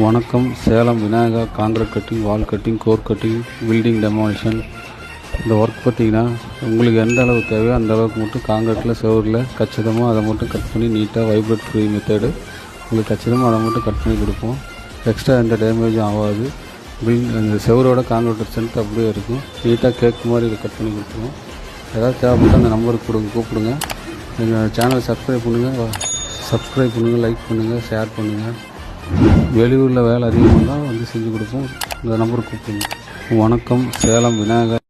வணக்கம். Salem Vinayaka concrete cutting, wall cutting, core cutting, building demolition. இந்த work பார்த்திங்கன்னா உங்களுக்கு எந்த அளவு தேவையோ அந்த அளவுக்கு மட்டும் காங்கிரீட்டில் செவரில் கச்சிதமாக அதை மட்டும் கட் பண்ணி நீட்டாக வைப்ரேட் ஃப்ரீ மெத்தடு உங்களுக்கு கச்சிதமாக அதை மட்டும் கட் பண்ணி கொடுப்போம். எக்ஸ்ட்ரா எந்த டேமேஜும் ஆகாது. அந்த செவரோட காங்கிரீட் ஸ்ட்ரென்த் அப்படியே இருக்கும். நீட்டாக கேக் மாதிரி இதை கட் பண்ணி கொடுத்துருவோம். ஏதாவது தேவைப்பட்டால் அந்த நம்பருக்கு கூப்பிடுங்க. எங்கள் சேனலை சப்ஸ்கிரைப் பண்ணுங்கள், லைக் பண்ணுங்கள், ஷேர் பண்ணுங்கள். வெளியூரில் வேலை அதிகமாக இருந்தால் வந்து செஞ்சு கொடுப்போம். இந்த நம்பருக்கு கூப்பிடுங்க. வணக்கம். சேலம் விநாயகர்